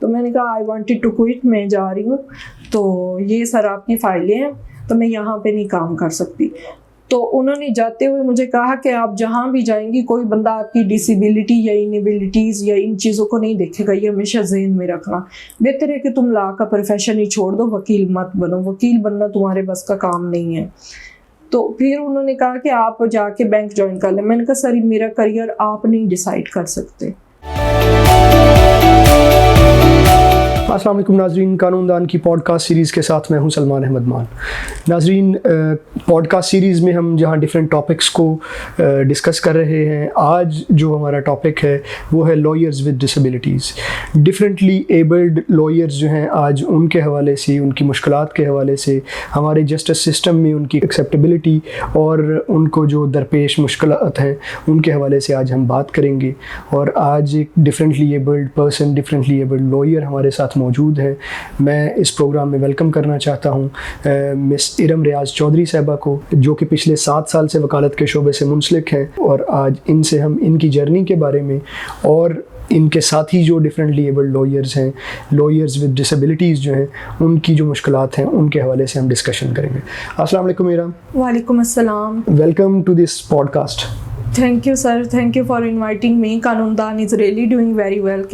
तो मैंने कहा आई वांटेड टू क्विट, मैं जा रही हूँ, तो ये सर आपकी फाइलें हैं, तो मैं यहाँ पे नहीं काम कर सकती। तो उन्होंने जाते हुए मुझे कहा कि आप जहाँ भी जाएंगी कोई बंदा आपकी डिसेबिलिटी या इनएबिलिटीज़ या इन चीज़ों को नहीं देखेगा, ये हमेशा जहन में रखना। बेहतर है कि तुम लॉ का प्रोफेशन ही छोड़ दो, वकील मत बनो, वकील बनना तुम्हारे बस का काम नहीं है। तो फिर उन्होंने कहा कि आप जाके बैंक ज्वाइन कर लें। मैंने कहा सर मेरा करियर आप नहीं डिसाइड कर सकते। अस्सलाम वालेकुम नाजरीन, कानूनदान की पॉडकास्ट सीरीज़ के साथ मैं हूं सलमान अहमद मान। नाजरीन, पॉडकास्ट सीरीज़ में हम जहां डिफरेंट टॉपिक्स को डिस्कस कर रहे हैं, आज जो हमारा टॉपिक है वो है lawyers with disabilities. Differently abled lawyers जो हैं, आज उनके हवाले से, उनकी मुश्किलात के हवाले से, हमारे जस्टिस सिस्टम में उनकी एक्सेप्टेबिलिटी और उनको जो दरपेश मुश्किलात हैं उनके हवाले से आज हम बात करेंगे। और आज एक differently abled person, differently abled lawyer हमारे साथ मौजूद है। मैं इस प्रोग्राम में वेलकम करना चाहता हूँ मिस इरम रियाज चौधरी साहबा को, जो कि पिछले 7 साल से वकालत के शोबे से मुंसलिक हैं। और आज इनसे हम इनकी जर्नी के बारे में और इनके साथ ही जो डिफरेंटली एबल्ड लॉयर्स हैं, लॉयर्स विद डिसेबिलिटीज़ जो हैं, उनकी जो मुश्किलात हैं उनके हवाले से हम डिस्कशन करेंगे। अस्सलाम वालेकुम इरम। वालेकुम अस्सलाम। Welcome to this podcast. Thank you sir, thank you for inviting me. Kanundan is really doing very well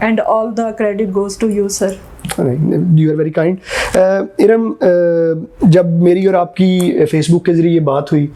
and all the credit goes to you sir. You are very kind. Iram, जब मेरी और आपकी Facebook के ज़रिए बात हुई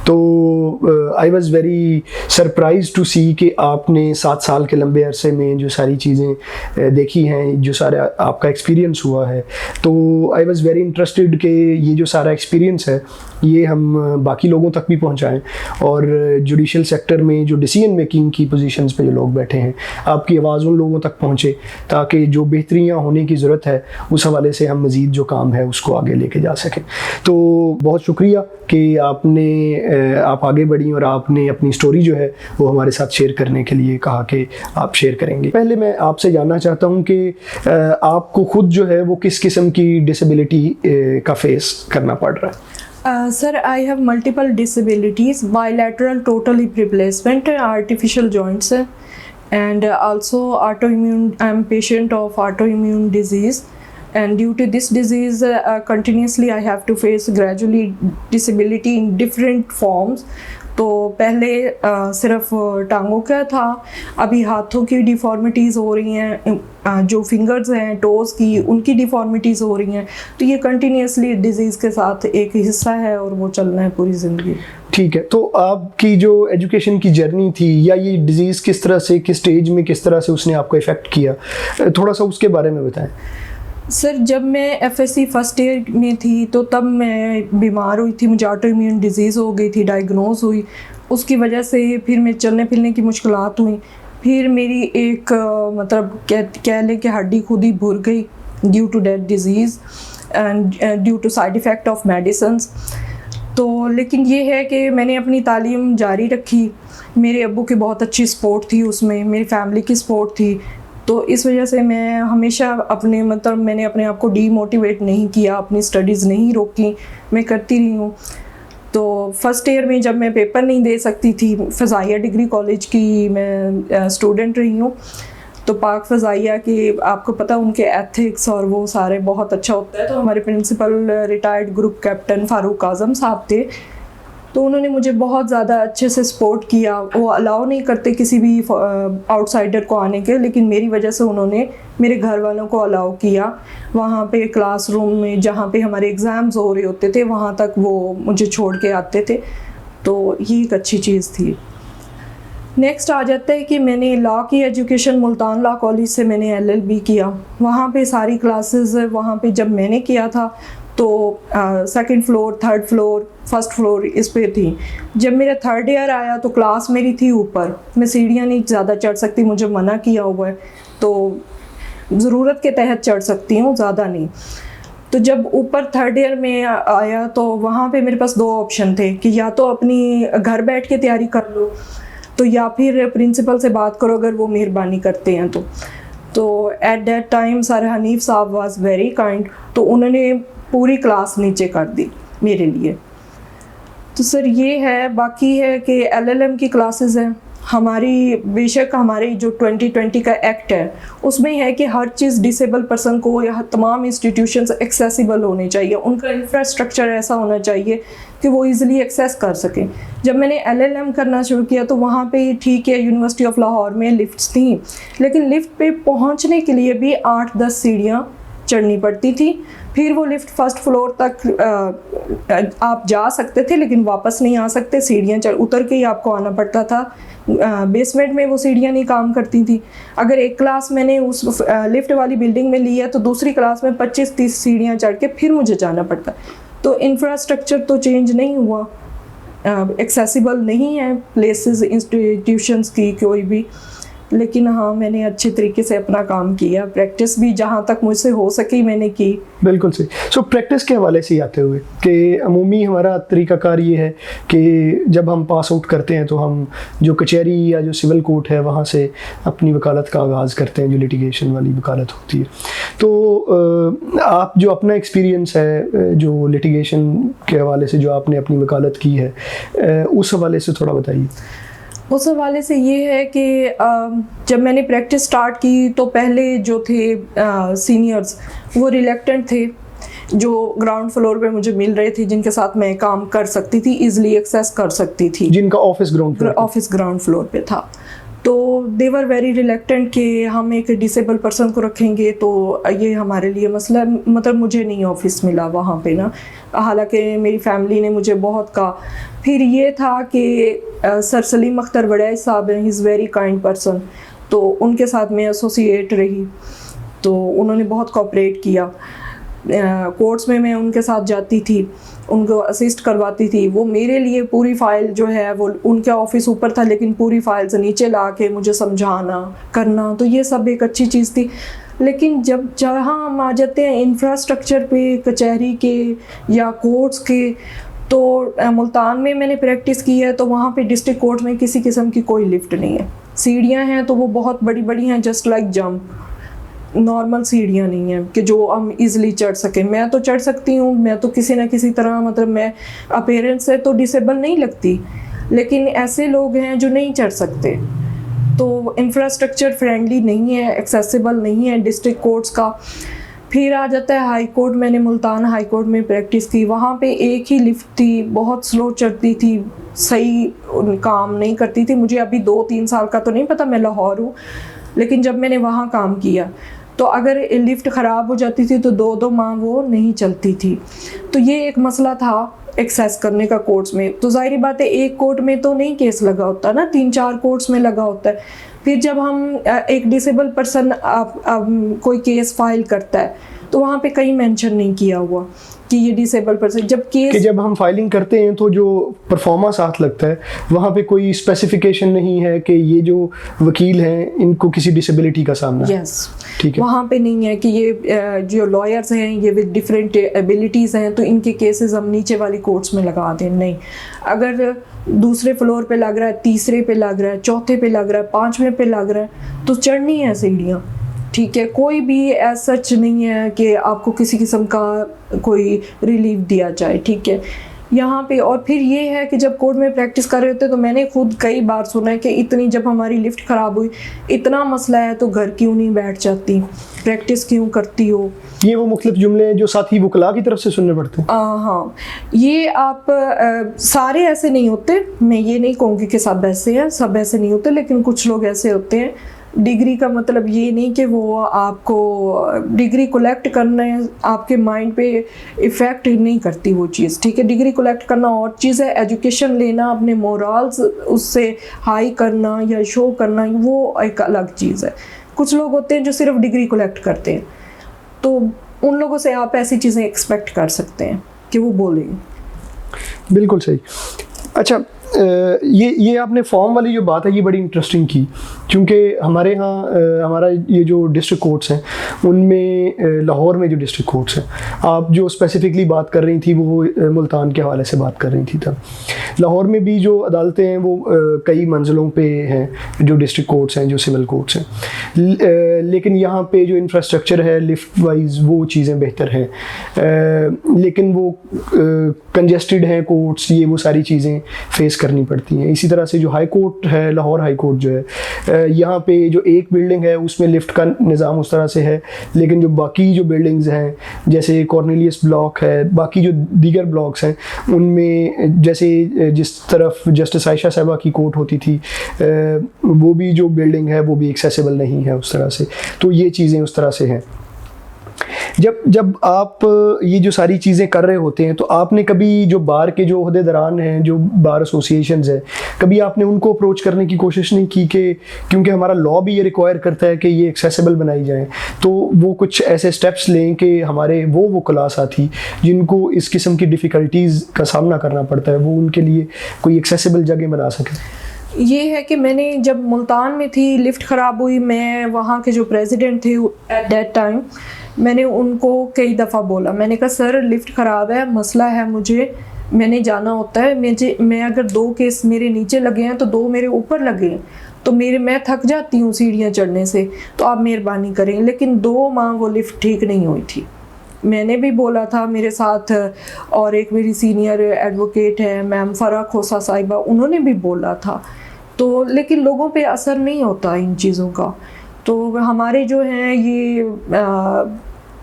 तो I was very surprise to see कि आपने 7 साल के लंबे अरसे में जो सारी चीज़ें देखी हैं, जो सारा आपका एक्सपीरियंस हुआ है, तो आई वॉज़ वेरी इंटरेस्टेड कि ये जो सारा एक्सपीरियंस है ये हम बाकी लोगों तक भी पहुंचाएं और जुडिशल सेक्टर में जो डिसीजन मेकिंग की पोजीशंस पे जो लोग बैठे हैं, आपकी आवाज़ उन लोगों तक पहुंचे ताकि जो बेहतरियाँ होने की ज़रूरत है उस हवाले से हम मज़ीद जो काम है उसको आगे लेके जा सकें। तो बहुत शुक्रिया कि आप आगे बढ़ी और आपने अपनी स्टोरी जो है वो हमारे साथ शेयर करने के लिए कहा कि आप शेयर करेंगे। पहले मैं आपसे जानना चाहता हूँ कि आपको खुद जो है वो किस किस्म की डिसेबिलिटी का फेस करना पड़ रहा है? Sir, I have multiple disabilities, bilateral total hip replacement, artificial joints, and also autoimmune. I'm patient of autoimmune disease, and due to this disease, continuously I have to face gradually disability in different forms. तो पहले सिर्फ टांगों का था, अभी हाथों की deformities हो रही हैं, जो फिंगर्स हैं टोज़ की उनकी डिफॉर्मिटीज़ हो रही हैं। तो ये कंटिन्यूसली डिज़ीज़ के साथ एक हिस्सा है और वो चलना है पूरी ज़िंदगी। ठीक है, तो आपकी जो एजुकेशन की जर्नी थी या ये डिज़ीज़ किस तरह से, किस स्टेज में, किस तरह से उसने आपको इफ़ेक्ट किया, थोड़ा सा उसके बारे में बताएं। सर, जब मैं एफएससी फर्स्ट ईयर में थी तो तब मैं बीमार हुई थी, मुझे ऑटोइम्यून डिजीज़ हो गई थी, डायग्नोज हुई। उसकी वजह से फिर मैं चलने फिरने की मुश्किलात हुई। फिर मेरी एक मतलब कह लें कि हड्डी खुद ही भुर गई due to that disease and due to side effect of medicines. तो लेकिन ये है कि मैंने अपनी तालीम जारी रखी। मेरे अब्बू की बहुत अच्छी सपोर्ट थी उसमें, मेरी फैमिली की सपोर्ट थी। तो इस वजह से मैं हमेशा मैंने अपने आप को डीमोटिवेट नहीं किया, अपनी स्टडीज़ नहीं रोकी, मैं करती रही हूँ। तो फर्स्ट ईयर में जब मैं पेपर नहीं दे सकती थी, फ़ज़ाइया डिग्री कॉलेज की मैं स्टूडेंट रही हूँ, तो पाक फ़ज़ाइया के आपको पता उनके एथिक्स और वो सारे बहुत अच्छा होता है। तो हमारे principal retired group captain Farooq Azam sahab थे, तो उन्होंने मुझे बहुत ज़्यादा अच्छे से सपोर्ट किया। वो अलाउ नहीं करते किसी भी आउटसाइडर को आने के, लेकिन मेरी वजह से उन्होंने मेरे घर वालों को अलाउ किया। वहाँ पे क्लासरूम में जहाँ पे हमारे एग्ज़ाम्स हो रहे होते थे वहाँ तक वो मुझे छोड़ के आते थे, तो ये एक अच्छी चीज़ थी। नेक्स्ट आ जाता है कि मैंने लॉ की एजुकेशन मुल्तान लॉ कॉलेज से मैंने LLB किया। वहाँ पे सारी क्लासेस वहाँ पे जब मैंने किया था तो 2nd floor, 3rd floor, 1st floor इस पे थी। जब मेरा 3rd ईयर आया तो क्लास मेरी थी ऊपर, मैं सीढ़ियाँ नहीं ज़्यादा चढ़ सकती, मुझे मना किया हुआ है, तो ज़रूरत के तहत चढ़ सकती हूँ, ज़्यादा नहीं। तो जब ऊपर 3rd ईयर में आया तो वहाँ पे मेरे पास 2 ऑप्शन थे कि या तो अपनी घर बैठ के तैयारी कर लो, तो या फिर प्रिंसिपल से बात करो अगर वो मेहरबानी करते हैं तो at that time sir Hanif साहब वाज वेरी काइंड, तो उन्होंने पूरी क्लास नीचे कर दी मेरे लिए। तो सर ये है। बाकी है कि LLM की क्लासेस हैं, हमारी बेशक हमारी जो 2020 का एक्ट है उसमें है कि हर चीज़ डिसेबल पर्सन को या तमाम इंस्टीट्यूशंस एक्सेसिबल होने चाहिए, उनका इंफ्रास्ट्रक्चर ऐसा होना चाहिए कि वो इजीली एक्सेस कर सकें। जब मैंने LLM करना शुरू किया तो वहाँ पे ठीक है यूनिवर्सिटी ऑफ लाहौर में लिफ्ट्स थी, लेकिन लिफ्ट पे पहुँचने के लिए भी 8-10 सीढ़ियाँ चढ़नी पड़ती थी। फिर वो लिफ्ट फर्स्ट फ्लोर तक आप जा सकते थे लेकिन वापस नहीं आ सकते, सीढ़ियाँ उतर के ही आपको आना पड़ता था। बेसमेंट में वो सीढ़ियाँ नहीं काम करती थी। अगर एक क्लास मैंने उस लिफ्ट वाली बिल्डिंग में ली है तो दूसरी क्लास में 25-30 सीढ़ियाँ चढ़ के फिर मुझे जाना पड़ता। तो इंफ्रास्ट्रक्चर तो चेंज नहीं हुआ, एक्सेसिबल नहीं है प्लेसेस इंस्टीट्यूशंस की कोई भी। लेकिन हाँ, मैंने अच्छे तरीके से अपना काम किया, प्रैक्टिस भी जहाँ तक मुझसे हो सकी मैंने की। बिल्कुल सही। सो प्रैक्टिस के हवाले से आते हुए कि अमूमी हमारा तरीक़ाकार ये है कि जब हम पास आउट करते हैं तो हम जो कचहरी या जो सिविल कोर्ट है वहाँ से अपनी वकालत का आगाज़ करते हैं, जो लिटिगेशन वाली वकालत होती है। तो आप जो अपना एक्सपीरियंस है जो लिटिगेशन के हवाले से जो आपने अपनी वकालत की है, उस हवाले से थोड़ा बताइए। उस हवाले से ये है कि जब मैंने प्रैक्टिस स्टार्ट की तो पहले जो थे सीनियर्स वो रिलेक्टेंट थे, जो ग्राउंड फ्लोर पे मुझे मिल रहे थे, जिनके साथ मैं काम कर सकती थी, इजीली एक्सेस कर सकती थी, जिनका ऑफिस ग्राउंड फ्लोर पे था। तो दे वर वेरी रिलेक्टेंट कि हम एक डिसेबल पर्सन को रखेंगे तो ये हमारे लिए मसला, मतलब मुझे नहीं ऑफिस मिला वहाँ पे ना, हालांकि मेरी फैमिली ने मुझे बहुत कहा। फिर ये था कि सर सलीम अख्तर वड़ैच साहब हैं, he is very kind person, तो उनके साथ मैं एसोसिएट रही, तो उन्होंने बहुत कोऑपरेट किया। कोर्ट्स में मैं उनके साथ जाती थी, उनको असिस्ट करवाती थी। वो मेरे लिए पूरी फ़ाइल जो है वो उनका ऑफिस ऊपर था लेकिन पूरी फ़ाइल से नीचे ला के मुझे समझाना करना, तो ये सब एक अच्छी चीज़ थी। लेकिन जहाँ हम आ जाते हैं इंफ्रास्ट्रक्चर पे कचहरी के या कोर्ट्स के, तो मुल्तान में मैंने प्रैक्टिस की है तो वहाँ पे डिस्ट्रिक्ट कोर्ट में किसी किस्म की कोई लिफ्ट नहीं है। सीढ़ियाँ हैं तो वो बहुत बड़ी बड़ी हैं, जस्ट लाइक जंप, नॉर्मल सीढ़ियाँ नहीं हैं कि जो हम इजीली चढ़ सकें। मैं तो चढ़ सकती हूँ, मैं तो किसी ना किसी तरह, मतलब मैं अपीयरेंस से तो डिसेबल नहीं लगती, लेकिन ऐसे लोग हैं जो नहीं चढ़ सकते। तो इंफ्रास्ट्रक्चर फ्रेंडली नहीं है, एक्सेसिबल नहीं है डिस्ट्रिक्ट कोर्ट्स का। फिर आ जाता है हाई कोर्ट। मैंने मुल्तान हाई कोर्ट में प्रैक्टिस की, वहाँ पे एक ही लिफ्ट थी, बहुत स्लो चढ़ती थी, सही काम नहीं करती थी। मुझे अभी 2-3 साल का तो नहीं पता, मैं लाहौर हूँ, लेकिन जब मैंने वहाँ काम किया तो अगर लिफ्ट ख़राब हो जाती थी तो 2-2 माह वो नहीं चलती थी। तो ये एक मसला था एक्सेस करने का कोर्ट्स में। तो ज़ाहिर बात है एक कोर्ट में तो नहीं केस लगा होता ना, 3-4 कोर्ट्स में लगा होता है। फिर जब हम एक डिसेबल पर्सन कोई केस फाइल करता है तो वहाँ पे कहीं मेंशन नहीं किया हुआ कि ये डिसेबल पर्सन, जब हम फाइलिंग करते हैं तो जो परफॉर्मा साथ लगता है वहाँ पे कोई स्पेसिफिकेशन नहीं है कि ये जो वकील हैं इनको किसी डिसेबिलिटी का सामना है। यस, ठीक है, वहाँ पे नहीं है कि ये जो लॉयर्स हैं ये विद डिफरेंट एबिलिटीज़ हैं तो इनके केसेस हम नीचे वाली कोर्ट्स में लगा दें। नहीं, अगर दूसरे फ्लोर पे लग रहा है, तीसरे पे लग रहा है, चौथे पे लग रहा है, 5वें पे लग रहा है तो चढ़नी है सीढ़ियाँ। ठीक है, कोई भी एज सच नहीं है कि आपको किसी किस्म का कोई रिलीफ दिया जाए। ठीक है, यहाँ पे। और फिर ये है कि जब कोर्ट में प्रैक्टिस कर रहे होते तो मैंने खुद कई बार सुना है कि इतनी, जब हमारी लिफ्ट ख़राब हुई, इतना मसला है तो घर क्यों नहीं बैठ जाती, प्रैक्टिस क्यों करती हो। ये वो मुख्तलिफ जुमले जो साथी वकला की तरफ से सुनने पड़ते हैं। हाँ, ये आप सारे ऐसे नहीं होते, मैं ये नहीं कहूँगी कि सब ऐसे हैं, सब ऐसे नहीं होते, लेकिन कुछ लोग ऐसे होते हैं। डिग्री का मतलब ये नहीं कि वो आपको डिग्री कलेक्ट करना है, आपके माइंड पे इफ़ेक्ट नहीं करती वो चीज़। ठीक है, डिग्री कलेक्ट करना और चीज़ है, एजुकेशन लेना, अपने मोरल्स उससे हाई करना या शो करना वो एक अलग चीज़ है। कुछ लोग होते हैं जो सिर्फ डिग्री कलेक्ट करते हैं, तो उन लोगों से आप ऐसी चीज़ें एक्सपेक्ट कर सकते हैं कि वो बोलेंगे। बिल्कुल सही। अच्छा, ये आपने फॉर्म वाली जो बात है ये बड़ी इंटरेस्टिंग की, क्योंकि हमारे यहाँ हमारा ये जो डिस्ट्रिक्ट कोर्ट्स हैं उनमें लाहौर में जो डिस्ट्रिक्ट कोर्ट्स हैं, आप जो स्पेसिफिकली बात कर रही थी वो मुल्तान के हवाले से बात कर रही थी तब। लाहौर में भी जो अदालतें हैं वो कई मंजिलों पे हैं, जो डिस्ट्रिक्ट कोर्ट्स हैं, जो सिविल कोर्ट्स हैं, लेकिन यहाँ पे जो इंफ्रास्ट्रक्चर है लिफ्ट वाइज वो चीज़ें बेहतर हैं, लेकिन वो कंजेस्टेड हैं कोर्ट्स, ये वो सारी चीज़ें फेस करनी पड़ती हैं। इसी तरह से जो हाई कोर्ट है, लाहौर हाई कोर्ट जो है, यहाँ पे जो एक बिल्डिंग है उसमें लिफ्ट का निज़ाम उस तरह से है, लेकिन जो बाकी जो बिल्डिंग्स हैं जैसे कॉर्नेलियस ब्लॉक है, बाकी जो दीगर ब्लॉक्स हैं उनमें जैसे जिस तरफ जस्टिस आयशा साहिबा की कोर्ट होती थी वो भी जो बिल्डिंग है वो भी एक्सेसिबल नहीं है उस तरह से। तो ये चीज़ें उस तरह से हैं। जब आप ये जो सारी चीज़ें कर रहे होते हैं तो आपने कभी जो बार के जो ओहदेदारान हैं, जो बार एसोसिएशंस हैं, कभी आपने उनको अप्रोच करने की कोशिश नहीं की कि क्योंकि हमारा लॉ भी ये रिक्वायर करता है कि ये एक्सेसिबल बनाई जाए, तो वो कुछ ऐसे स्टेप्स लें कि हमारे वो क्लास साथी जिनको इस किस्म की डिफ़िकल्टीज़ का सामना करना पड़ता है वो उनके लिए कोई एक्सेसिबल जगह बना सकें? ये है कि मैंने जब मुल्तान में थी, लिफ्ट ख़राब हुई, मैं वहाँ के जो प्रेसिडेंट थे एट दैट टाइम, मैंने उनको कई दफ़ा बोला, मैंने कहा सर लिफ्ट ख़राब है, मसला है, मैंने जाना होता है, मैं अगर 2 केस मेरे नीचे लगे हैं तो 2 मेरे ऊपर लगे हैं, तो मैं थक जाती हूँ सीढ़ियाँ चढ़ने से, तो आप मेहरबानी करें। लेकिन 2 माह वो लिफ्ट ठीक नहीं हुई थी। मैंने भी बोला था, मेरे साथ और एक मेरी सीनियर एडवोकेट है मैम फ़रा खोसा साहिबा, उन्होंने भी बोला था, तो लेकिन लोगों पे असर नहीं होता इन चीज़ों का। तो हमारे जो हैं ये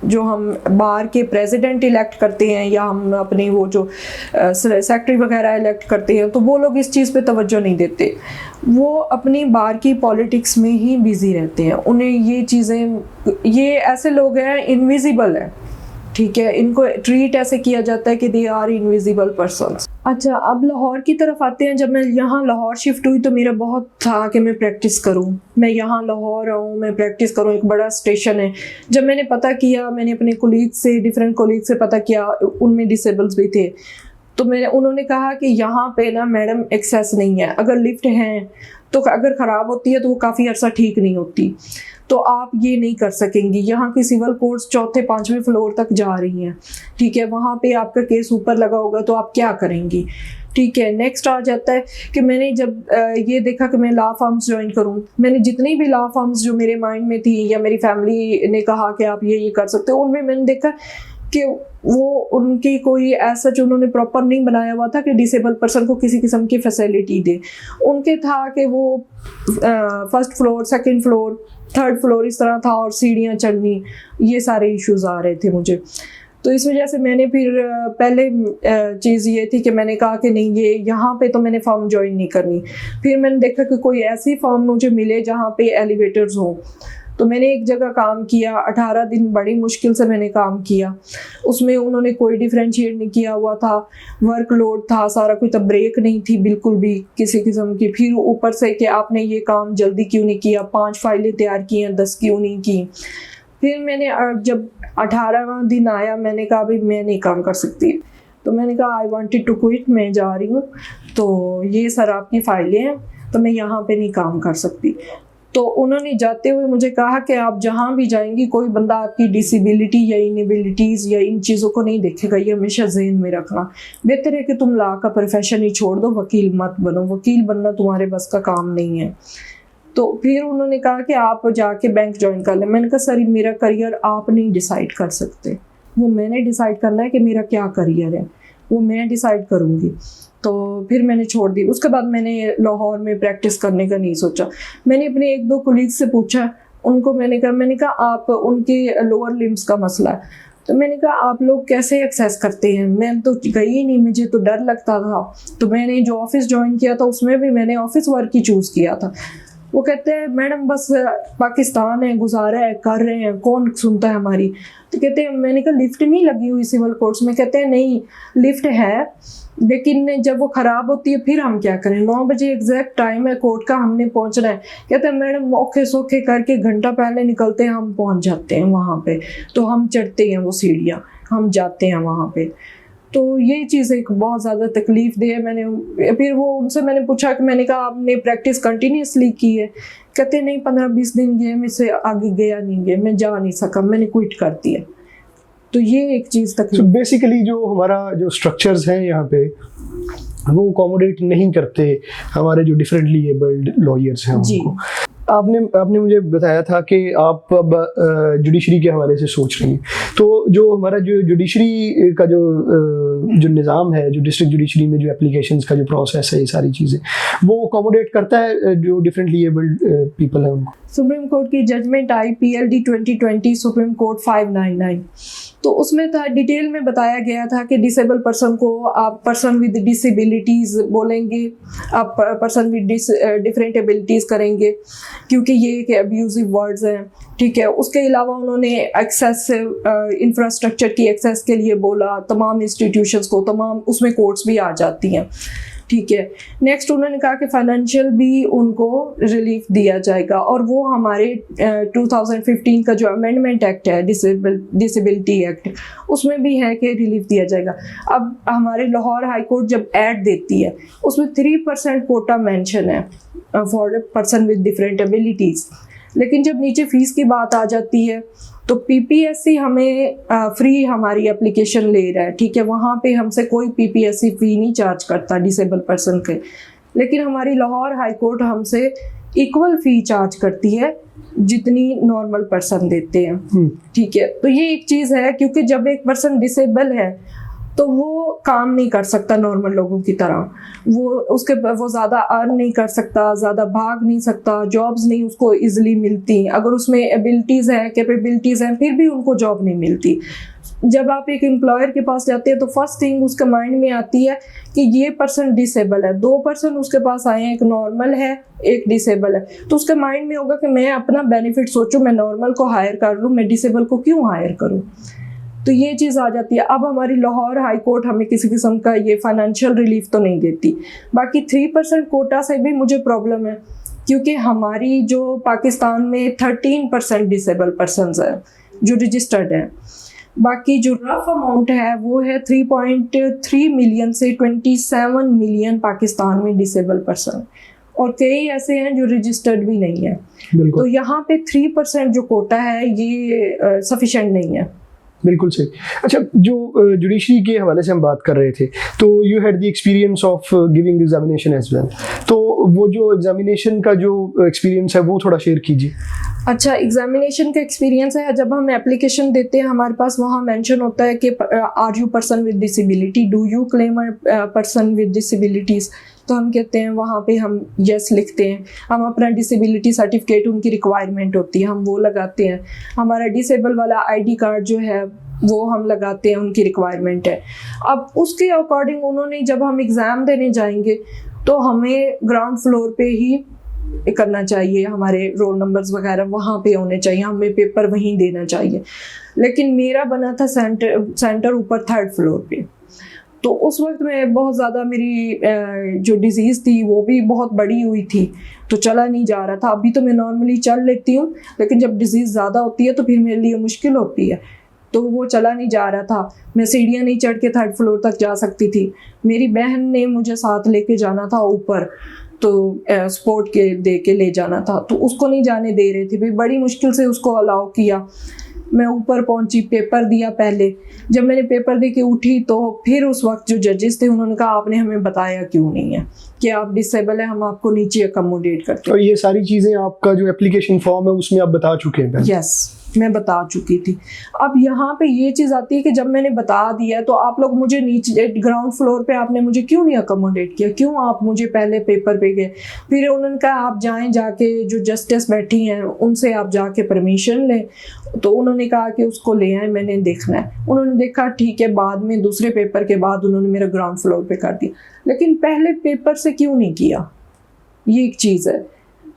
जो हम बार के प्रेसिडेंट इलेक्ट करते हैं या हम अपने वो जो सेक्रेटरी वगैरह इलेक्ट करते हैं, तो वो लोग इस चीज़ पे तवज्जो नहीं देते, वो अपनी बार की पॉलिटिक्स में ही बिज़ी रहते हैं। उन्हें ये चीज़ें, ये ऐसे लोग हैं इनविजिबल है, ठीक है, इनको ट्रीट ऐसे किया जाता है कि दे आर इनविजिबल पर्सन्स। अच्छा, अब लाहौर की तरफ आते हैं। जब मैं यहाँ लाहौर शिफ्ट हुई तो मेरा बहुत था कि मैं प्रैक्टिस करूँ, मैं यहाँ लाहौर आऊँ, मैं प्रैक्टिस करूँ, एक बड़ा स्टेशन है। जब मैंने पता किया, मैंने अपने कोलीग से, डिफरेंट कोलीग से पता किया, उनमें डिसेबल्स भी थे, तो उन्होंने कहा कि यहाँ पे ना मैडम एक्सेस नहीं है, अगर लिफ्ट हैं तो अगर ख़राब होती है तो वो काफ़ी अर्सा ठीक नहीं होती, तो आप ये नहीं कर सकेंगी। यहाँ की सिविल कोर्ट्स 4थे-5वें फ्लोर तक जा रही हैं, ठीक है, वहाँ पे आपका केस ऊपर लगा होगा तो आप क्या करेंगी, ठीक है। नेक्स्ट आ जाता है कि मैंने जब ये देखा कि मैं लॉ फर्म्स ज्वाइन करूँ, मैंने जितनी भी लॉ फर्म्स जो मेरे माइंड में थी या मेरी फैमिली ने कहा कि आप ये कर सकते हो, उनमें मैंने देखा कि वो उनकी कोई ऐसा जो उन्होंने प्रॉपर नहीं बनाया हुआ था कि डिसेबल पर्सन को किसी किस्म की फैसिलिटी दे। उनके था कि वो 1st floor, 2nd floor, 3rd floor इस तरह था, और सीढ़ियाँ चढ़नी, ये सारे इश्यूज आ रहे थे मुझे। तो इस वजह से मैंने फिर पहले चीज़ ये थी कि मैंने कहा कि नहीं, ये यहाँ पे तो मैंने फर्म ज्वाइन नहीं करनी। फिर मैंने देखा कि कोई ऐसी फर्म मुझे मिले जहाँ पे एलिवेटर्स हों, तो मैंने एक जगह काम किया, 18 दिन बड़ी मुश्किल से मैंने काम किया। उसमें उन्होंने कोई डिफरेंशिएट नहीं किया हुआ था, वर्कलोड था सारा, कोई तब ब्रेक नहीं थी बिल्कुल भी किसी किस्म की। फिर ऊपर से कि आपने ये काम जल्दी क्यों नहीं किया, 5 फाइलें तैयार की हैं, 10 क्यों नहीं की। फिर मैंने जब 18वां दिन आया, मैंने कहा भाई मैं नहीं काम कर सकती, तो मैंने कहा आई वांटेड टू क्विट, मैं जा रही हूँ, तो ये सर आपकी फाइलें हैं, तो मैं यहाँ पे नहीं काम कर सकती। तो उन्होंने जाते हुए मुझे कहा कि आप जहाँ भी जाएंगी कोई बंदा आपकी डिसेबिलिटी या इनएबिलिटीज़ या इन चीज़ों को नहीं देखेगा, ये हमेशा ज़हन में रखना। बेहतर है कि तुम लॉ का प्रोफेशन ही छोड़ दो, वकील मत बनो, वकील बनना तुम्हारे बस का काम नहीं है। तो फिर उन्होंने कहा कि आप जाके बैंक ज्वाइन कर लें। मैंने कहा सर मेरा करियर आप नहीं डिसाइड कर सकते, वो मैंने डिसाइड करना है कि मेरा क्या करियर है, वो मैं डिसाइड करूँगी। तो फिर मैंने छोड़ दी। उसके बाद मैंने लाहौर में प्रैक्टिस करने का नहीं सोचा। मैंने अपने 1-2 कोलीग से पूछा, उनको मैंने कहा आप, उनके लोअर लिम्स का मसला है, तो मैंने कहा आप लोग कैसे एक्सेस करते हैं, मैं तो गई ही नहीं, मुझे तो डर लगता था। तो मैंने जो ऑफिस ज्वाइन किया था उसमें भी मैंने ऑफिस वर्क ही चूज़ किया था। वो कहते हैं मैडम बस पाकिस्तान है, गुजारा है, कर रहे हैं, कौन सुनता है हमारी। तो कहते हैं, मैंने कहा लिफ्ट नहीं लगी हुई सिविल कोर्ट्स में, कहते हैं नहीं लिफ्ट है, लेकिन जब वो ख़राब होती है फिर हम क्या करें, 9 बजे एग्जैक्ट टाइम है कोर्ट का, हमने पहुंचना है। कहते हैं मैडम औखे सौखे करके घंटा पहले निकलते हैं, हम पहुंच जाते हैं वहाँ पे, तो हम चढ़ते हैं वो सीढ़ियाँ, हम जाते हैं वहाँ पे। तो ये चीज़ एक बहुत ज़्यादा तकलीफ़ दे है। फिर वो उनसे मैंने पूछा कि मैंने कहा आपने प्रैक्टिस कंटिन्यूसली की है, कहते नहीं 15-20 दिन गए, मुझसे आगे गया नहीं गया, मैं जा नहीं सका, मैंने क्विट कर दिया। तो ये एक चीज़ तकलीफ। बेसिकली जो हमारा जो स्ट्रक्चर्स हैं यहाँ पे वो अकोमोडेट नहीं करते हमारे जो डिफरेंटली एबल्ड लॉयर्स हैं उनको। आपने मुझे बताया था कि आप अब जुडिशरी के हवाले से सोच रही हैं, तो जो हमारा जो जुडिशरी का जो निज़ाम है, जो डिस्ट्रिक्ट जुडिशरी में जो एप्लीकेशंस का जो प्रोसेस है, ये सारी चीज़ें वो अकोमोडेट करता है जो डिफरेंटली एबल्ड पीपल है उनको? सुप्रीम कोर्ट की जजमेंट आई PLD 2020 सुप्रीम कोर्ट 599, तो उसमें था डिटेल में बताया गया था कि डिसेबल पर्सन को आप पर्सन विद डिसेबिलिटीज़ बोलेंगे, आप पर्सन विद डिफरेंट एबिलिटीज़ करेंगे, क्योंकि ये एक अब्यूजिव वर्ड्स हैं, ठीक है। उसके अलावा उन्होंने एक्सेस इंफ्रास्ट्रक्चर की एक्सेस के लिए बोला, तमाम इंस्टीट्यूशंस को, तमाम उसमें कोर्ट्स भी आ जाती हैं, ठीक है। नेक्स्ट उन्होंने कहा कि फाइनेंशियल भी उनको रिलीफ दिया जाएगा, और वो हमारे 2015 का जो अमेंडमेंट एक्ट है, डिसेबिलिटी एक्ट, उसमें भी है कि रिलीफ दिया जाएगा। अब हमारे लाहौर हाई कोर्ट जब ऐड देती है उसमें 3% कोटा मेंशन है for person with different abilities, लेकिन जब नीचे फीस की बात आ जाती है तो PPSC हमें फ्री हमारी एप्लीकेशन ले रहा है, ठीक है। वहाँ पे हमसे कोई PPSC फ़ी नहीं चार्ज करता डिसेबल पर्सन के, लेकिन हमारी लाहौर हाई कोर्ट हमसे इक्वल फ़ी चार्ज करती है जितनी नॉर्मल पर्सन देते हैं, ठीक है। तो ये एक चीज़ है, क्योंकि जब एक पर्सन डिसेबल है तो वो काम नहीं कर सकता नॉर्मल लोगों की तरह, वो ज़्यादा अर्न नहीं कर सकता, ज़्यादा भाग नहीं सकता, जॉब्स नहीं उसको इजीली मिलती, अगर उसमें एबिलिटीज़ हैं, कैपेबिलिटीज़ हैं, फिर भी उनको जॉब नहीं मिलती। जब आप एक एम्प्लॉयर के पास जाते हैं तो फर्स्ट थिंग उसके माइंड में आती है कि ये पर्सन डिसेबल है, 2 पर्सन उसके पास आए हैं, एक नॉर्मल है एक डिसेबल है, तो उसके माइंड में होगा कि मैं अपना बेनिफिट सोचूं, मैं नॉर्मल को हायर कर लूँ, मैं डिसेबल को क्यों हायर करूँ। तो ये चीज़ आ जाती है। अब हमारी लाहौर हाई कोर्ट हमें किसी किस्म का ये फाइनेंशियल रिलीफ तो नहीं देती। बाकी 3% कोटा से भी मुझे प्रॉब्लम है, क्योंकि हमारी जो पाकिस्तान में 13% डिसेबल पर्सनस है जो रजिस्टर्ड हैं। बाकी जो रफ अमाउंट है वो है 3.3 मिलियन से 27 मिलियन पाकिस्तान में डिसेबल पर्सन, और कई ऐसे हैं जो रजिस्टर्ड भी नहीं है। तो यहाँ पे 3% जो कोटा है ये सफिशेंट नहीं है। बिल्कुल सही। अच्छा, जो जुडिशरी के हवाले से हम बात कर रहे थे, तो you had the experience of giving examination as well, तो वो जो एग्जामिनेशन का जो एक्सपीरियंस है वो थोड़ा शेयर कीजिए। अच्छा, एग्जामिनेशन का एक्सपीरियंस है, जब हम एप्लीकेशन देते हैं हमारे पास वहाँ मेंशन होता है कि are you person with disability, do you claim person with disabilities, तो हम कहते हैं वहाँ पे हम यस लिखते हैं। हम अपना डिसेबिलिटी सर्टिफिकेट, उनकी रिक्वायरमेंट होती है, हम वो लगाते हैं। हमारा डिसेबल वाला ID कार्ड जो है वो हम लगाते हैं, उनकी रिक्वायरमेंट है। अब उसके अकॉर्डिंग उन्होंने, जब हम एग्ज़ाम देने जाएंगे तो हमें ग्राउंड फ्लोर पे ही करना चाहिए, हमारे रोल नंबर्स वगैरह वहाँ पे होने चाहिए, हमें पेपर वहीं देना चाहिए। लेकिन मेरा बना था सेंटर ऊपर 3rd फ्लोर पे, तो उस वक्त में बहुत ज़्यादा मेरी जो डिज़ीज़ थी वो भी बहुत बड़ी हुई थी, तो चला नहीं जा रहा था। अभी तो मैं नॉर्मली चल लेती हूँ, लेकिन जब डिज़ीज़ ज़्यादा होती है तो फिर मेरे लिए मुश्किल होती है, तो वो चला नहीं जा रहा था। मैं सीढ़ियाँ नहीं चढ़ के 3rd फ्लोर तक जा सकती थी। मेरी बहन ने मुझे साथ लेके जाना था ऊपर, तो सपोर्ट के दे के ले जाना था, तो उसको नहीं जाने दे रहे थे भाई, बड़ी मुश्किल से उसको अलाउ किया। मैं ऊपर पहुंची, पेपर दिया पहले। जब मैंने पेपर दे के उठी तो फिर उस वक्त जो जजेस थे उन्होंने कहा आपने हमें बताया क्यों नहीं है कि आप डिसेबल है, हम आपको नीचे अकोमोडेट करते हैं। और ये सारी चीज़ें आपका जो एप्लीकेशन फॉर्म है उसमें आप बता चुके हैं? यस, मैं बता चुकी थी। अब यहाँ पे ये चीज़ आती है कि जब मैंने बता दिया तो आप लोग मुझे नीचे ग्राउंड फ्लोर पे आपने मुझे क्यों नहीं अकोमोडेट किया, क्यों आप मुझे पहले पेपर पे गए। फिर उन्होंने कहा आप जाएं, जाके जो जस्टिस बैठी हैं उनसे आप जाके परमिशन लें, तो उन्होंने कहा कि उसको ले आए, मैंने देखना है। उन्होंने देखा, ठीक है। बाद में दूसरे पेपर के बाद उन्होंने मेरा ग्राउंड फ्लोर पे कर दिया, लेकिन पहले पेपर से क्यों नहीं किया, ये एक चीज़ है।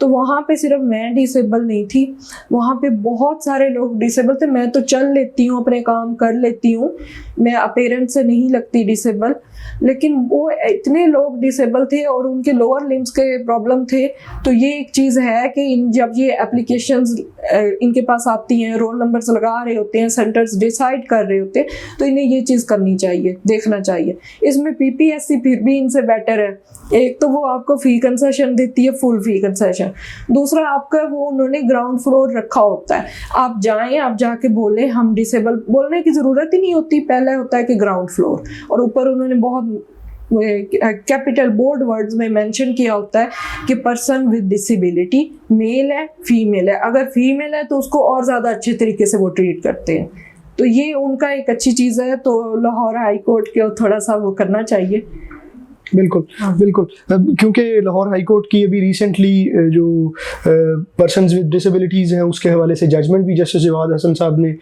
तो वहाँ पे सिर्फ मैं डिसेबल नहीं थी, वहाँ पे बहुत सारे लोग डिसेबल थे। मैं तो चल लेती हूँ, अपने काम कर लेती हूँ, मैं अपीयरेंस से नहीं लगती डिसेबल, लेकिन वो इतने लोग डिसेबल थे और उनके लोअर लिम्स के प्रॉब्लम थे। तो ये एक चीज़ है कि जब ये एप्लीकेशंस इनके पास आती हैं, रोल नंबर्स लगा रहे होते हैं, सेंटर्स डिसाइड कर रहे होते हैं, तो इन्हें ये चीज़ करनी चाहिए, देखना चाहिए। इसमें PPSC फिर भी इनसे बेटर है। एक तो वो आपको फ़ी कंसेशन देती है, फुल फ़ी कंसेशन। दूसरा आपका वो उन्होंने ग्राउंड फ्लोर रखा होता है, आप जाएं, आप जाके बोलें हम डिसेबल, बोलने की ज़रूरत ही नहीं होती, पहले होता है कि ग्राउंड फ्लोर, और ऊपर उन्होंने बहुत कैपिटल बोल्ड वर्ड्स में मेंशन किया होता है कि पर्सन विद डिसेबिलिटी, मेल है फीमेल है, अगर फीमेल है तो उसको और ज़्यादा अच्छे तरीके से वो ट्रीट करते हैं। तो ये उनका एक अच्छी चीज़ है, तो लाहौर हाई कोर्ट के थोड़ा सा वो करना चाहिए। बिल्कुल बिल्कुल, क्योंकि लाहौर हाई कोर्ट की अभी रिसेंटली जो पर्सन्स विद डिसेबिलिटीज़ हैं उसके हवाले से जजमेंट भी जस्टिस जवाद हसन साहब ने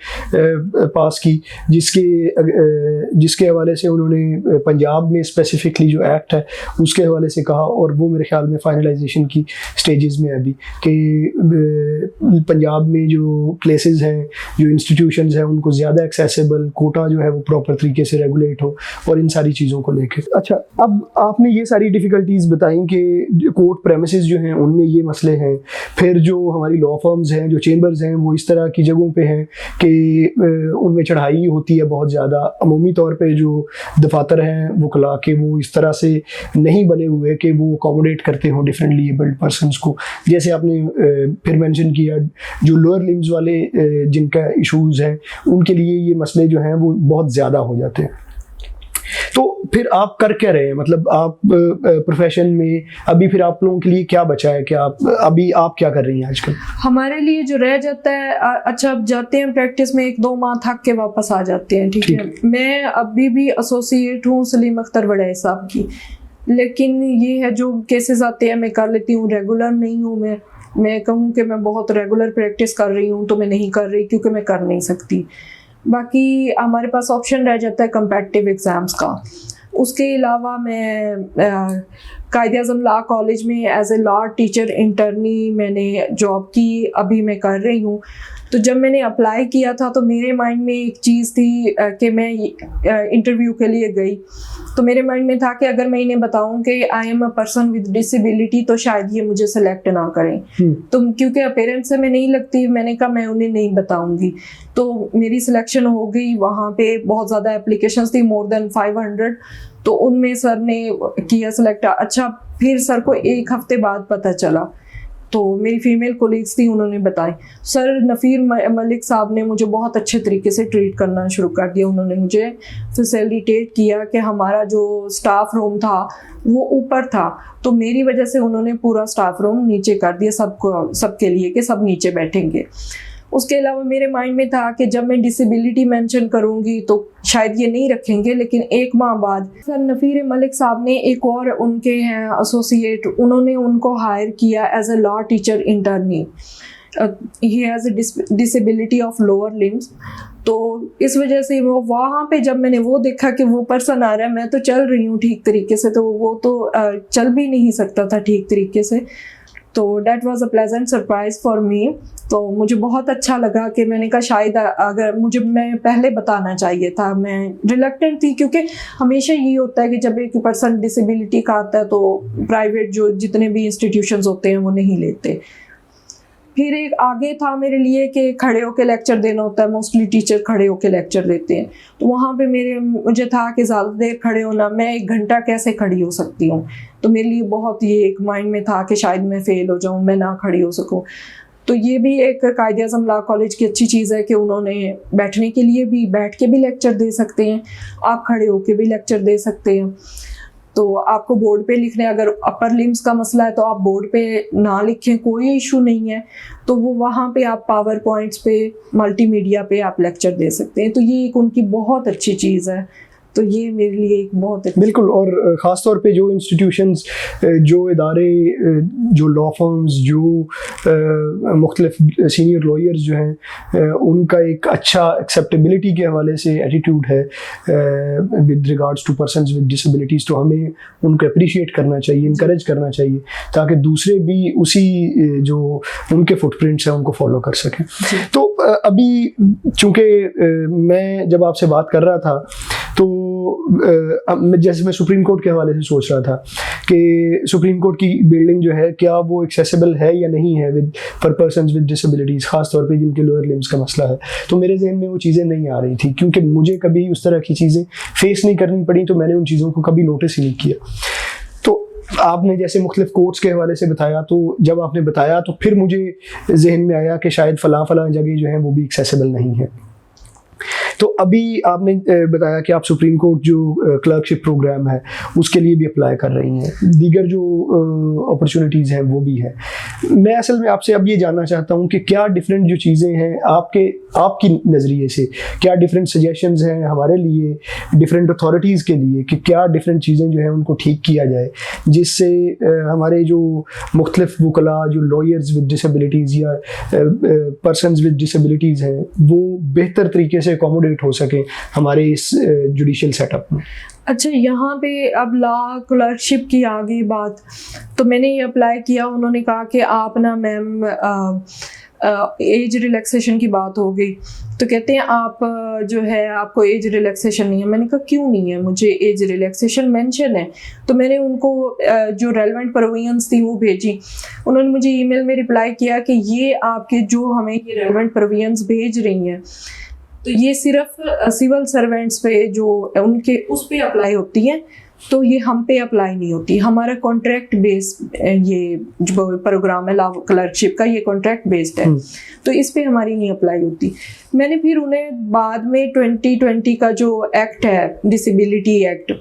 पास की, जिसके हवाले से उन्होंने पंजाब में स्पेसिफिकली जो एक्ट है उसके हवाले से कहा, और वो मेरे ख्याल में फाइनलाइजेशन की स्टेजेस में अभी कि पंजाब में जो प्लेसेस हैं, जो इंस्टीट्यूशंस हैं, उनको ज़्यादा एक्सेसिबल, कोटा जो है वो प्रॉपर तरीके से रेगुलेट हो, और इन सारी चीज़ों को लेकर। अच्छा, अब आपने ये सारी डिफ़िकल्टीज़ बताई कि कोर्ट प्रेमिसेस जो हैं उनमें ये मसले हैं, फिर जो हमारी लॉ फर्म्स हैं, जो चेंबर्स हैं, वो इस तरह की जगहों पे हैं कि उनमें चढ़ाई होती है बहुत ज़्यादा। अमूमी तौर पे जो दफातर हैं वकला के, वो इस तरह से नहीं बने हुए कि वो अकोमोडेट करते हों डिफरेंटली एबल्ड पर्सनस को। जैसे आपने फिर मेंशन किया, जो लोअर लिम्स वाले जिनका इशूज़ हैं उनके लिए ये मसले जो हैं वो बहुत ज़्यादा हो जाते हैं। तो फिर आप कर क्या रहे हैं, मतलब आप प्रोफेशन में अभी फिर आप लोगों के लिए क्या बचा है, क्या आप क्या कर रही हैं आजकल? हमारे लिए जो रह जाता है, अच्छा अब जाते हैं प्रैक्टिस में 1-2 माह थक के वापस आ जाते हैं, ठीक है। मैं अभी भी एसोसिएट हूँ सलीम अख्तर वड़ैच साहब की, लेकिन ये है जो केसेस आते हैं मैं कर लेती हूँ, रेगुलर नहीं हूँ। मैं कहूँ कि मैं बहुत रेगुलर प्रैक्टिस कर रही हूँ तो मैं नहीं कर रही, क्योंकि मैं कर नहीं सकती। बाकी हमारे पास ऑप्शन रह जाता है कम्पेटिटिव एग्ज़ाम्स का। उसके अलावा मैं कायदे-ए-आज़म लॉ कॉलेज में as a law teacher internee मैंने जॉब की, अभी मैं कर रही हूँ। तो जब मैंने अप्लाई किया था तो मेरे माइंड में एक चीज़ थी कि मैं इंटरव्यू के लिए गई, तो मेरे माइंड में था कि अगर मैं इन्हें बताऊं कि I am a person with disability तो शायद ये मुझे सेलेक्ट ना करें। तो क्योंकि पेरेंट्स से मैं नहीं लगती, मैंने कहा मैं उन्हें नहीं बताऊंगी। तो मेरी सिलेक्शन हो गई। वहाँ पे बहुत ज़्यादा एप्लीकेशंस थी, मोर देन 500, तो उनमें सर ने किया सिलेक्ट। अच्छा, फिर सर को 1 हफ्ते बाद पता चला, तो मेरी फीमेल कोलीग्स थी, उन्होंने बताई। सर नफ़ीर मलिक साहब ने मुझे बहुत अच्छे तरीके से ट्रीट करना शुरू कर दिया। उन्होंने मुझे फैसिलिटेट किया कि हमारा जो स्टाफ रूम था वो ऊपर था, तो मेरी वजह से उन्होंने पूरा स्टाफ रूम नीचे कर दिया सबके लिए कि सब नीचे बैठेंगे। उसके अलावा मेरे माइंड में था कि जब मैं डिसेबिलिटी मेंशन करूंगी तो शायद ये नहीं रखेंगे, लेकिन 1 माह बाद सर नफ़ीर मलिक साहब ने, एक और उनके हैं एसोसिएट, उन्होंने उनको हायर किया as a law teacher internee. He has a disability of lower limbs. तो इस वजह से वो वहाँ पे जब मैंने वो देखा कि वो पर्सन आ रहा है, मैं तो चल रही हूँ ठीक तरीके से, तो वो तो चल भी नहीं सकता था ठीक तरीके से। तो that was a pleasant surprise for me. तो मुझे बहुत अच्छा लगा कि मैंने कहा शायद अगर मैं पहले बताना चाहिए था। मैं रिलक्टेंट थी, क्योंकि हमेशा ये होता है कि जब एक पर्सन डिसेबिलिटी का आता है तो प्राइवेट जो जितने भी इंस्टीट्यूशंस होते हैं वो नहीं लेते। फिर एक आगे था मेरे लिए कि खड़े होकर लेक्चर देना होता है, मोस्टली टीचर खड़े होकर लेक्चर देते हैं, तो वहाँ पे मुझे था कि ज़्यादा देर खड़े होना, मैं 1 घंटा कैसे खड़ी हो सकती हूँ। तो मेरे लिए बहुत ये एक माइंड में था कि शायद मैं फ़ेल हो जाऊँ, मैं ना खड़ी हो सकूँ। तो ये भी एक कायदे-ए-आज़म लॉ कॉलेज की अच्छी चीज़ है कि उन्होंने बैठने के लिए भी, बैठ के भी लेक्चर दे सकते हैं, आप खड़े होकर भी लेक्चर दे सकते हैं। तो आपको बोर्ड पे लिखने, अगर अपर लिम्स का मसला है तो आप बोर्ड पे ना लिखें, कोई इशू नहीं है। तो वो वहाँ पे आप पावर पॉइंट्स पे, मल्टीमीडिया पे आप लेक्चर दे सकते हैं। तो ये एक उनकी बहुत अच्छी चीज़ है। तो ये मेरे लिए एक बहुत बिल्कुल, और ख़ास तौर पे जो इंस्टीट्यूशंस, जो इदारे, जो लॉ फर्म्स, जो मुख्तलिफ सीनियर लॉयर्स जो हैं, उनका एक अच्छा एक्सेप्टेबिलिटी के हवाले से एटीट्यूड है with regards to persons with disabilities, तो हमें उनको अप्रिशिएट करना चाहिए, इनकरेज करना चाहिए, ताकि दूसरे भी उसी जो उनके फुटप्रिंट्स हैं उनको फॉलो कर सकें। तो अभी चूँकि मैं जब आपसे बात कर रहा था तो जैसे मैं सुप्रीम कोर्ट के हवाले से सोच रहा था कि सुप्रीम कोर्ट की बिल्डिंग जो है, क्या वो एक्सेसिबल है या नहीं है फॉर पर्सन्स विद डिसेबिलिटीज़, ख़ास तौर पे जिनके लोअर लिम्स का मसला है। तो मेरे जहन में वो चीज़ें नहीं आ रही थी, क्योंकि मुझे कभी उस तरह की चीज़ें फेस नहीं करनी पड़ी, तो मैंने उन चीज़ों को कभी नोटिस ही नहीं किया। तो आपने जैसे मुख्तलिफ कोर्ट्स के हवाले से बताया, तो जब आपने बताया तो फिर मुझे जहन में आया कि शायद फ़लाँ जगह जो है वो भी एक्सेसिबल नहीं है। तो अभी आपने बताया कि आप सुप्रीम कोर्ट जो क्लर्कशिप प्रोग्राम है उसके लिए भी अप्लाई कर रही हैं, दीगर जो अपॉर्चुनिटीज़ हैं वो भी हैं। मैं असल में आपसे अब ये जानना चाहता हूँ कि क्या डिफरेंट जो चीज़ें हैं आपकी नज़रिए से, क्या डिफरेंट सजेशंस हैं हमारे लिए, डिफरेंट अथॉरिटीज़ के लिए, कि क्या डिफरेंट चीज़ें जो हैं उनको ठीक किया जाए, जिससे हमारे जो मुख्तलिफ वकला, जो लॉयर्स विद डिसेबिलिटीज़ या पर्सनस विद डिसेबिलिटीज़ हैं, वो बेहतर तरीके से अकोमोडेट हो सकें हमारे इस जुडिशल सेटअप में। अच्छा, यहाँ पे अब लॉ क्लर्कशिप की आ गई बात, तो मैंने ये अप्लाई किया। उन्होंने कहा कि आप ना मैम एज रिलैक्सेशन की बात हो गई, तो कहते हैं आप जो है आपको एज रिलैक्सेशन नहीं है। मैंने कहा क्यों नहीं है, मुझे एज रिलैक्सेशन मेंशन है। तो मैंने उनको जो रेलेवेंट प्रोविजंस थी वो भेजी। उन्होंने मुझे ईमेल में रिप्लाई किया कि ये आपके जो हमें ये रेलेवेंट प्रोविजंस भेज रही हैं, तो ये सिर्फ सिविल सर्वेंट्स पे जो उनके उस पे अप्लाई होती है, तो ये हम पे अप्लाई नहीं होती। हमारा कॉन्ट्रैक्ट बेस ये जो प्रोग्राम है लॉ क्लर्कशिप का, ये कॉन्ट्रैक्ट बेस्ड है, तो इस पे हमारी नहीं अप्लाई होती। मैंने फिर उन्हें बाद में 2020 का जो एक्ट है, डिसेबिलिटी एक्ट,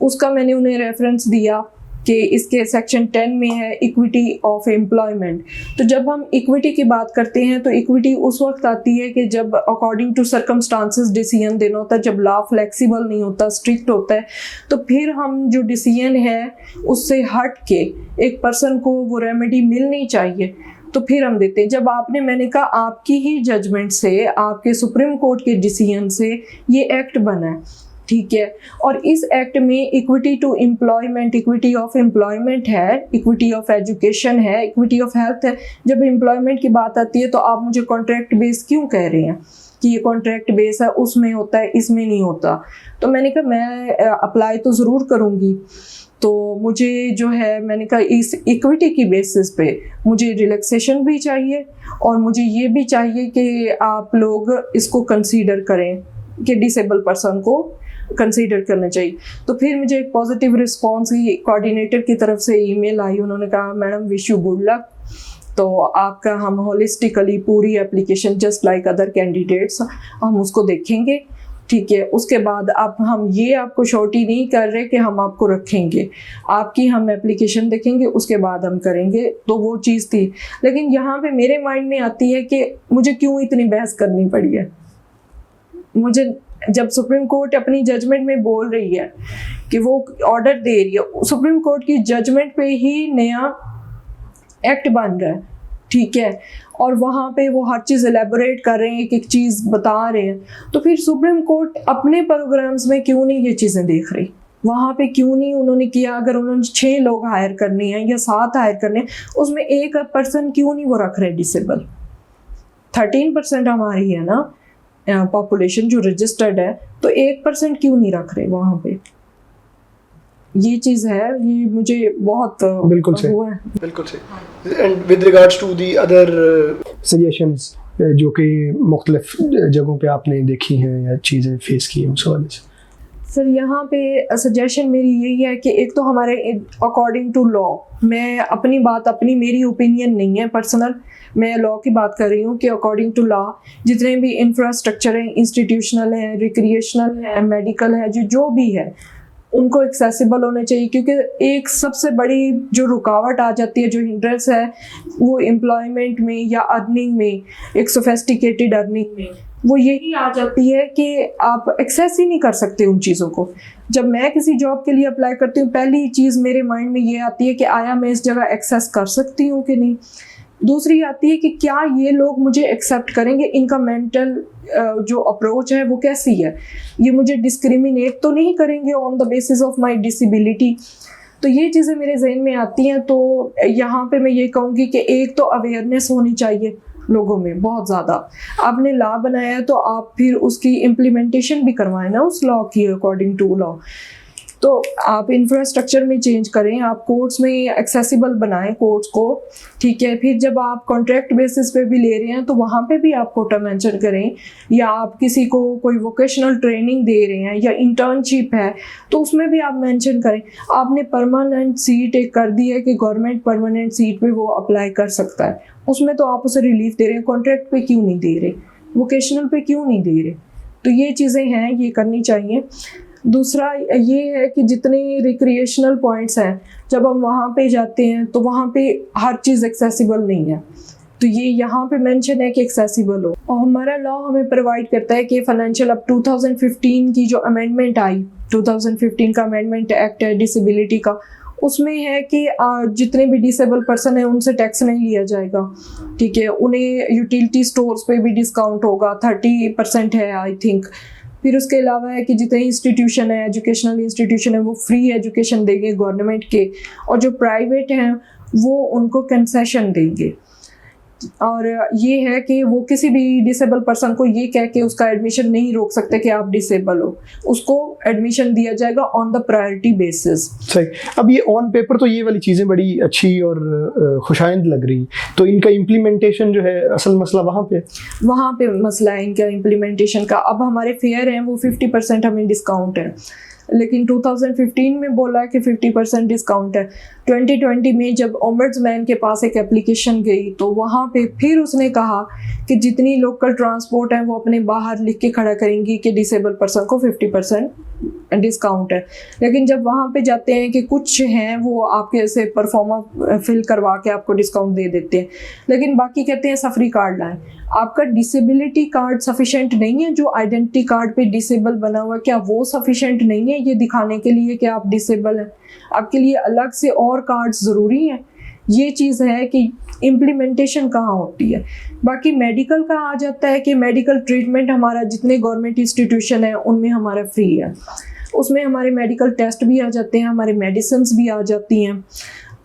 उसका मैंने उन्हें रेफरेंस दिया कि इसके सेक्शन 10 में है इक्विटी ऑफ एम्प्लॉयमेंट। तो जब हम इक्विटी की बात करते हैं तो इक्विटी उस वक्त आती है कि जब अकॉर्डिंग टू सर्कमस्टांसेस डिसीजन देना होता है, जब लॉ फ्लेक्सिबल नहीं होता, स्ट्रिक्ट होता है, तो फिर हम जो डिसीजन है उससे हट के एक पर्सन को वो रेमेडी मिलनी चाहिए, तो फिर हम देते हैं। जब आपने, मैंने कहा आपकी ही जजमेंट से, आपके सुप्रीम कोर्ट के डिसीजन से ये एक्ट बना है, ठीक है, और इस एक्ट में equity to employment, equity of employment है, इक्विटी ऑफ एजुकेशन है, इक्विटी ऑफ हेल्थ है। जब एम्प्लॉयमेंट की बात आती है तो आप मुझे कॉन्ट्रैक्ट बेस क्यों कह रहे हैं कि ये कॉन्ट्रैक्ट बेस है, उसमें होता है, इसमें नहीं होता। तो मैंने कहा मैं अप्लाई तो ज़रूर करूँगी, तो मुझे जो है, मैंने कहा इस इक्विटी की बेसिस पे मुझे रिलैक्सेशन भी चाहिए और मुझे ये भी चाहिए कि आप लोग इसको कंसीडर करें कि डिसेबल पर्सन को कंसीडर करना चाहिए। तो फिर मुझे एक पॉजिटिव रिस्पॉन्स ही कोऑर्डिनेटर की तरफ से ईमेल आई। उन्होंने कहा madam wish you good luck, तो आपका हम होलिस्टिकली पूरी application just like other candidates हम उसको देखेंगे, ठीक है। उसके बाद आप, हम ये आपको श्योरिटी नहीं कर रहे कि हम आपको रखेंगे, आपकी हम एप्लीकेशन देखेंगे उसके बाद हम करेंगे। तो वो चीज़ थी। लेकिन यहाँ पे मेरे माइंड में आती है कि मुझे क्यों इतनी बहस करनी पड़ी है। मुझे जब सुप्रीम कोर्ट अपनी जजमेंट में बोल रही है कि वो ऑर्डर दे रही है, सुप्रीम कोर्ट की जजमेंट पे ही नया एक्ट बन रहा है, ठीक है, और वहाँ पे वो हर चीज़ एलेबोरेट कर रहे हैं, एक एक चीज़ बता रहे हैं, तो फिर सुप्रीम कोर्ट अपने प्रोग्राम्स में क्यों नहीं ये चीज़ें देख रही? वहाँ पे क्यों नहीं उन्होंने किया? अगर उन्होंने 6 लोग हायर करने हैं या 7 हायर करने हैं, उसमें एक पर्सन क्यों नहीं वो रख रहे डिसेबल? 13% हमारी है ना पॉपुलेशन जो रजिस्टर्ड है, तो 1% क्यों नहीं रख रहे वहाँ पे? ये चीज़ है, ये मुझे बहुत बिल्कुल सही, हुआ है। बिल्कुल सही। And with regards to the other suggestions जो कि मुख्तलिफ जगहों पे आपने देखी हैं या चीज़ें फेस की हैं, उस हवाले से सर यहाँ पे सजेशन मेरी यही है कि एक तो हमारे अकॉर्डिंग टू लॉ, मैं अपनी बात, अपनी मेरी ओपिनियन नहीं है पर्सनल, मैं लॉ की बात कर रही हूँ कि अकॉर्डिंग टू लॉ जितने भी इंफ्रास्ट्रक्चर हैं, इंस्टीट्यूशनल है, रिक्रिएशनल है, मेडिकल है, जो भी है, उनको एक्सेसिबल होने चाहिए। क्योंकि एक सबसे बड़ी जो रुकावट आ जाती है, जो हिंड्रेंस है, वो एम्प्लॉयमेंट में या अर्निंग में, एक सोफेस्टिकेटेड अर्निंग में, वो यही आ जाती है कि आप एक्सेस ही नहीं कर सकते उन चीज़ों को। जब मैं किसी जॉब के लिए अप्लाई करती हूँ, पहली चीज़ मेरे माइंड में ये आती है कि आया मैं इस जगह एक्सेस कर सकती हूँ कि नहीं। दूसरी आती है कि क्या ये लोग मुझे एक्सेप्ट करेंगे, इनका मेंटल जो अप्रोच है वो कैसी है, ये मुझे डिस्क्रिमिनेट तो नहीं करेंगे on the basis of my disability. तो ये चीज़ें मेरे जहन में आती हैं। तो यहाँ पे मैं ये कहूँगी कि एक तो अवेयरनेस होनी चाहिए लोगों में बहुत ज़्यादा। आपने लॉ बनाया है तो आप फिर उसकी इम्प्लीमेंटेशन भी करवाएं ना उस लॉ की अकॉर्डिंग टू लॉ। तो आप इंफ्रास्ट्रक्चर में चेंज करें, आप कोर्ट्स में एक्सेसिबल बनाएं कोर्ट्स को, ठीक है। फिर जब आप कॉन्ट्रैक्ट बेसिस पे भी ले रहे हैं तो वहाँ पे भी आप कोटा मेंशन करें, या आप किसी को कोई वोकेशनल ट्रेनिंग दे रहे हैं या इंटर्नशिप है तो उसमें भी आप मेंशन करें। आपने परमानेंट सीट एक कर दी है कि गवर्नमेंट परमानेंट सीट पे वो अप्लाई कर सकता है, उसमें तो आप उसे रिलीफ दे रहे हैं, कॉन्ट्रैक्ट पे क्यों नहीं दे रहे, वोकेशनल पे क्यों नहीं दे रहे? तो ये चीज़ें हैं, ये करनी चाहिए। दूसरा ये है कि जितने रिक्रिएशनल पॉइंट्स हैं, जब हम वहाँ पे जाते हैं तो वहाँ पे हर चीज़ एक्सेसिबल नहीं है, तो ये यहाँ पे मेंशन है कि एक्सेसिबल हो। और हमारा लॉ हमें प्रोवाइड करता है कि फाइनेंशियल अब 2015 की जो अमेंडमेंट आई, 2015 का अमेंडमेंट एक्ट है डिसेबिलिटी का, उसमें है कि जितने भी डिसेबल पर्सन है उनसे टैक्स नहीं लिया जाएगा, ठीक है। उन्हें यूटिलिटी स्टोर्स पे भी डिस्काउंट होगा, 30% है आई थिंक। फिर उसके अलावा है कि जितने इंस्टीट्यूशन है, एजुकेशनल इंस्टीट्यूशन है, वो फ्री एजुकेशन देंगे गवर्नमेंट के, और जो प्राइवेट हैं वो उनको कंसेशन देंगे। और ये है कि वो किसी भी डिसेबल पर्सन को ये कह के उसका एडमिशन नहीं रोक सकते कि आप डिसेबल हो, उसको एडमिशन दिया जाएगा ऑन द प्रायोरिटी बेसिस। सही। अब ये ऑन पेपर तो ये वाली चीज़ें बड़ी अच्छी और खुशाइंद लग रही, तो इनका इम्प्लीमेंटेशन जो है, असल मसला वहाँ पे मसला है इनका इम्प्लीमेंटेशन का। अब हमारे फेयर हैं वो 50% हमें डिस्काउंट है, लेकिन 2015 में बोला है कि 50% डिस्काउंट है। 2020 में जब ओम्बड्समैन के पास एक एप्लीकेशन गई तो वहाँ पे फिर उसने कहा कि जितनी लोकल ट्रांसपोर्ट है वो अपने बाहर लिख के खड़ा करेंगी कि डिसेबल पर्सन को 50% डिस्काउंट है। लेकिन जब वहाँ पे जाते हैं कि कुछ हैं वो आपके ऐसे परफॉर्मा फिल करवा के आपको डिस्काउंट दे देते हैं, लेकिन बाकी कहते हैं सफरी कार्ड लाएं। आपका डिसेबिलिटी कार्ड सफिशेंट नहीं है, जो आइडेंटिटी कार्ड पे डिसेबल बना हुआ है, क्या वो सफिशेंट नहीं है ये दिखाने के लिए कि आप डिसेबल हैं? आपके लिए अलग से और कार्ड्स ज़रूरी हैं? ये चीज़ है कि इम्प्लीमेंटेशन कहाँ होती है। बाकी मेडिकल का आ जाता है कि मेडिकल ट्रीटमेंट हमारा जितने गवर्नमेंट इंस्टीट्यूशन है उनमें हमारा फ्री है, उसमें हमारे मेडिकल टेस्ट भी आ जाते हैं, हमारे मेडिसिन्स भी आ जाती हैं।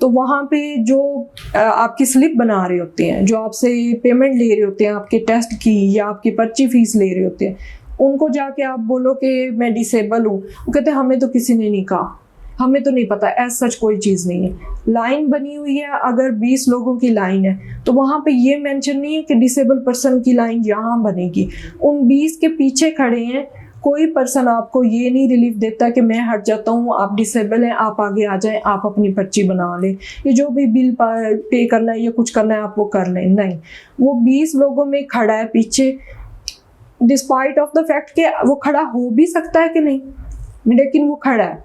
तो वहाँ पे जो आपकी स्लिप बना रहे होते हैं, जो आपसे पेमेंट ले रहे होते हैं आपके टेस्ट की या आपकी पर्ची फीस ले रहे होते हैं, उनको जाके आप बोलो कि मैं डिसेबल हूँ, वो कहते हैं हमें तो किसी ने नहीं कहा, हमें तो नहीं पता, ऐसा सच कोई चीज़ नहीं है। लाइन बनी हुई है, अगर 20 लोगों की लाइन है तो वहाँ पे ये मेंशन नहीं है कि डिसेबल पर्सन की लाइन यहाँ बनेगी। उन 20 के पीछे खड़े हैं, कोई पर्सन आपको ये नहीं रिलीफ देता कि मैं हट जाता हूँ, आप डिसेबल हैं, आप आगे आ जाएं, आप अपनी पर्ची बना लें, ये जो भी बिल पे करना है या कुछ करना है आप वो कर लें। नहीं, वो 20 लोगों में खड़ा है पीछे, डिस्पाइट ऑफ द फैक्ट कि वो खड़ा हो भी सकता है कि नहीं, लेकिन वो खड़ा है।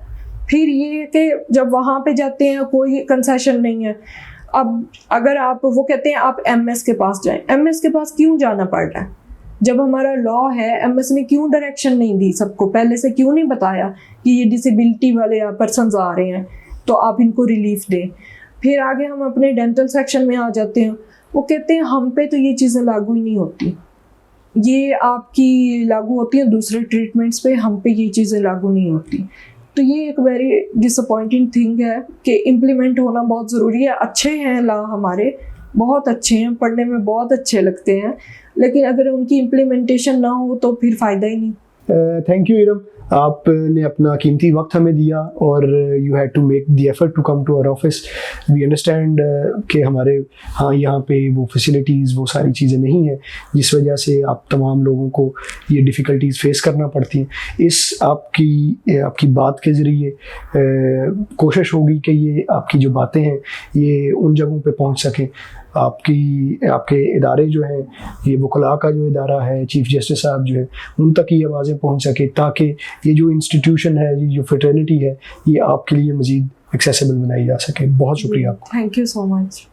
फिर ये कि जब वहाँ पे जाते हैं कोई कंसेशन नहीं है। अब अगर आप, वो कहते हैं आप एमएस के पास जाएं, एमएस के पास क्यों जाना पड़ रहा है? जब हमारा लॉ है, एमएस ने क्यों डायरेक्शन नहीं दी सबको, पहले से क्यों नहीं बताया कि ये डिसेबिलिटी वाले पर्सन्स आ रहे हैं तो आप इनको रिलीफ दें। फिर आगे हम अपने डेंटल सेक्शन में आ जाते हैं, वो कहते हैं हम पे तो ये चीज़ें लागू ही नहीं होती, ये आपकी लागू होती हैं दूसरे ट्रीटमेंट्स पे, हम पे ये चीज़ें लागू नहीं होती। तो ये एक वेरी डिसअपॉइंटिंग थिंग है कि इम्प्लीमेंट होना बहुत ज़रूरी है। अच्छे हैं लॉ हमारे, बहुत अच्छे हैं, पढ़ने में बहुत अच्छे लगते हैं, लेकिन अगर उनकी इम्प्लीमेंटेशन ना हो तो फिर फ़ायदा ही नहीं। थैंक यू इरम, आपने अपना कीमती वक्त हमें दिया और you had to make the effort to come to our office. We understand कि हमारे यहाँ पे वो फैसिलिटीज़, वो सारी चीज़ें नहीं हैं, जिस वजह से आप तमाम लोगों को ये डिफ़िकल्टीज़ फेस करना पड़ती हैं। इस आपकी बात के ज़रिए कोशिश होगी कि ये आपकी जो बातें हैं ये उन जगहों पे पहुँच सकें। आपके इदारे जो हैं, ये वकला का जो इदारा है, चीफ जस्टिस साहब जो है, उन तक ये आवाज़ें पहुंच सके, ताकि ये जो इंस्टीट्यूशन है, ये जो फ्रेटर्निटी है, ये आपके लिए मज़ीद एक्सेसिबल बनाई जा सके। बहुत शुक्रिया आपका। Thank you so much.